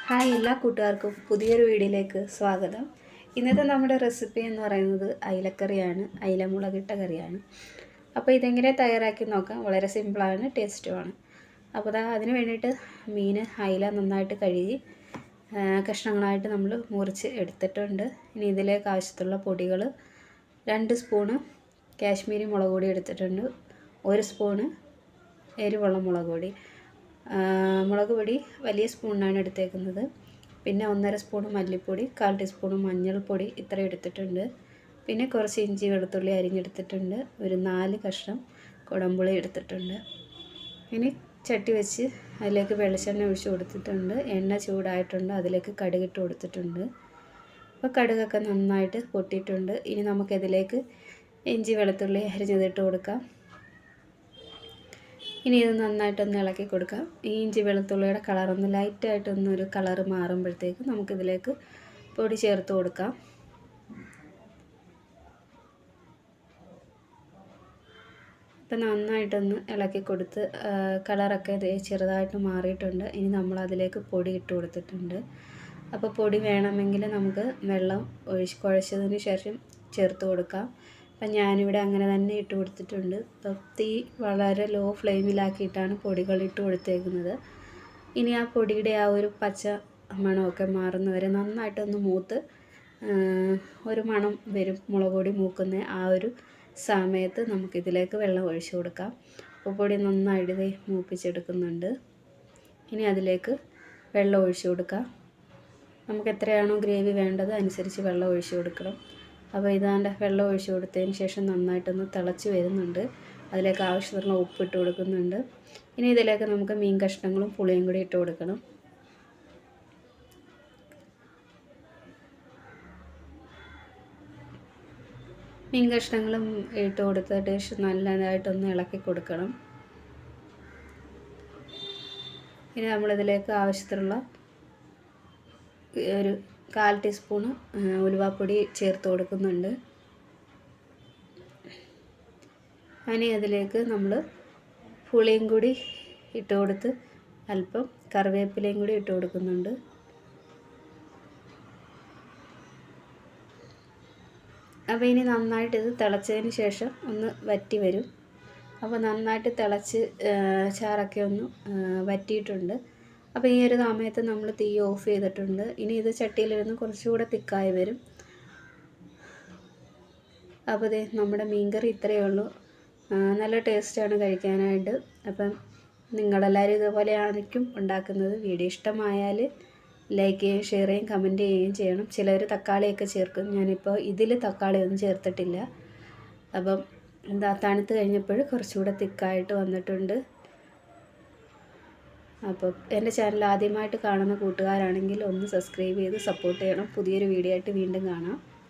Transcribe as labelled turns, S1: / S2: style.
S1: Hi എല്ലാ കൂട്ടുകാർക്കും പുതിയൊരു വീഡിയോയിലേക്ക് സ്വാഗതം. ഇന്നത്തെ നമ്മുടെ റെസിപ്പി എന്ന് പറയുന്നത് അയിലക്കറിയാണ്, അയില മുളകിട്ട കറിയാണ്. അപ്പോൾ ഇതെങ്ങനെ തയ്യാറാക്കി നോക്കാം. വളരെ സിമ്പിളാണ്, ടേസ്റ്റുമാണ്. അപ്പോൾ അതിന് വേണ്ടിയിട്ട് മീൻ അയില നന്നായിട്ട് കഴുകി കഷ്ണങ്ങളായിട്ട് നമ്മൾ മുറിച്ച് എടുത്തിട്ടുണ്ട്. ഇനി ഇതിലേക്ക് ആവശ്യത്തിലുള്ള പൊടികൾ 2 സ്പൂണ് കാശ്മീരി മുളക് പൊടി എടുത്തിട്ടുണ്ട്, 1 സ്പൂണ് എരിവുള്ള മുളക് പൊടി. മുളക് പൊടി വലിയ സ്പൂണിനാണ് എടുത്തേക്കുന്നത്. പിന്നെ 1.5 സ്പൂൺ മല്ലിപ്പൊടി, 1/4 ടീസ്പൂൺ മഞ്ഞൾപ്പൊടി ഇത്ര എടുത്തിട്ടുണ്ട്. പിന്നെ കുറച്ച് ഇഞ്ചി വെളുത്തുള്ളി അരിഞ്ഞെടുത്തിട്ടുണ്ട്, ഒരു 4 കഷ്ണം കുടംപുളി എടുത്തിട്ടുണ്ട്. ഇനി ചട്ടി വെച്ച് അതിലേക്ക് വെളിച്ചെണ്ണ ഒഴിച്ച് കൊടുത്തിട്ടുണ്ട്. എണ്ണ ചൂടായിട്ടുണ്ട്, അതിലേക്ക് കടുകിട്ട് കൊടുത്തിട്ടുണ്ട്. അപ്പോൾ കടുകൊക്കെ നന്നായിട്ട് പൊട്ടിയിട്ടുണ്ട്. ഇനി നമുക്കിതിലേക്ക് ഇഞ്ചി വെളുത്തുള്ളി അരിഞ്ഞതിട്ട് കൊടുക്കാം. ഇനി ഇത് നന്നായിട്ടൊന്ന് ഇളക്കി കൊടുക്കാം. ഈ ഇഞ്ചി വെളുത്തുള്ളിയുടെ കളറൊന്ന് ലൈറ്റായിട്ടൊന്നൊരു കളറ് മാറുമ്പോഴത്തേക്ക് നമുക്കിതിലേക്ക് പൊടി ചേർത്ത് കൊടുക്കാം. ഇപ്പം നന്നായിട്ടൊന്ന് ഇളക്കി കൊടുത്ത് കളറൊക്കെ ചെറുതായിട്ട് മാറിയിട്ടുണ്ട്. ഇനി നമ്മളതിലേക്ക് പൊടി ഇട്ട് കൊടുത്തിട്ടുണ്ട്. അപ്പോൾ പൊടി വേണമെങ്കിൽ നമുക്ക് വെള്ളം കുഴച്ചതിന് ശേഷം ചേർത്ത് കൊടുക്കാം. അപ്പം ഞാനിവിടെ അങ്ങനെ തന്നെ ഇട്ട് കൊടുത്തിട്ടുണ്ട്. അപ്പം തീ വളരെ ലോ ഫ്ലെയിമിലാക്കിയിട്ടാണ് പൊടികൾ ഇട്ട് കൊടുത്തേക്കുന്നത്. ഇനി ആ പൊടിയുടെ ആ ഒരു പച്ച മണമൊക്കെ മാറുന്നവരെ നന്നായിട്ടൊന്ന് മൂത്ത് ഒരു മണം വരും. മുളക് പൊടി മൂക്കുന്ന ആ ഒരു സമയത്ത് നമുക്കിതിലേക്ക് വെള്ളം ഒഴിച്ചു കൊടുക്കാം. അപ്പോൾ പൊടി നന്നായിട്ട് മൂപ്പിച്ചെടുക്കുന്നുണ്ട്. ഇനി അതിലേക്ക് വെള്ളം ഒഴിച്ചു കൊടുക്കാം. നമുക്ക് എത്രയാണോ ഗ്രേവി വേണ്ടത് അനുസരിച്ച് വെള്ളം ഒഴിച്ചു കൊടുക്കണം. അപ്പോൾ ഇതാണ്ട് വെള്ളം ഒഴിച്ച് കൊടുത്തതിന് ശേഷം നന്നായിട്ടൊന്ന് തിളച്ച് വരുന്നുണ്ട്. അതിലേക്ക് ആവശ്യത്തിനുള്ള ഉപ്പിട്ട് കൊടുക്കുന്നുണ്ട്. ഇനി ഇതിലേക്ക് നമുക്ക് മീൻ കഷ്ണങ്ങളും പുളിയും കൂടി ഇട്ട് കൊടുക്കണം. മീൻ കഷ്ണങ്ങളും ഇട്ട് കൊടുത്തിട്ട് നല്ലതായിട്ടൊന്ന് ഇളക്കി കൊടുക്കണം. ഇനി നമ്മളിതിലേക്ക് ആവശ്യത്തിനുള്ള ഒരു 1/4 ടീസ്പൂണ് ഉലുവാപ്പൊടി ചേർത്ത് കൊടുക്കുന്നുണ്ട്. ഇനി അതിലേക്ക് നമ്മൾ പുളിയും കൂടി ഇട്ട് കൊടുത്ത് അല്പം കറിവേപ്പിലയും കൂടി ഇട്ട് കൊടുക്കുന്നുണ്ട്. അപ്പോൾ ഇനി നന്നായിട്ട് ഇത് തിളച്ചതിന് ശേഷം ഒന്ന് വറ്റി വരും. അപ്പോൾ നന്നായിട്ട് തിളച്ച് ചാറൊക്കെ ഒന്ന് വറ്റിയിട്ടുണ്ട്. അപ്പോൾ ഈ ഒരു സമയത്ത് നമ്മൾ തീ ഓഫ് ചെയ്തിട്ടുണ്ട്. ഇനി ഇത് ചട്ടിയിലിരുന്ന് കുറച്ചുകൂടെ തിക്കായി വരും. അപ്പോൾ നമ്മുടെ മീൻകറി ഇത്രയേ ഉള്ളൂ. നല്ല ടേസ്റ്റാണ് കഴിക്കാനായിട്ട്. അപ്പം നിങ്ങളെല്ലാവരും ഇതുപോലെ ആയിരിക്കും ഉണ്ടാക്കുന്നത്. വീഡിയോ ഇഷ്ടമായാൽ ലൈക്ക് ചെയ്യുകയും ഷെയർ ചെയ്യുകയും കമൻറ്റ് ചെയ്യുകയും ചെയ്യണം. ചിലർ തക്കാളിയൊക്കെ ചേർക്കും. ഞാനിപ്പോൾ ഇതിൽ തക്കാളിയൊന്നും ചേർത്തിട്ടില്ല. അപ്പം തണുത്ത് കഴിഞ്ഞപ്പോൾ കുറച്ചുകൂടെ തിക്കായിട്ട് വന്നിട്ടുണ്ട്. അപ്പോൾ എൻ്റെ ചാനൽ ആദ്യമായിട്ട് കാണുന്ന കൂട്ടുകാരാണെങ്കിൽ ഒന്ന് സബ്സ്ക്രൈബ് ചെയ്ത് സപ്പോർട്ട് ചെയ്യണം. പുതിയൊരു വീഡിയോ ആയിട്ട് വീണ്ടും കാണാം.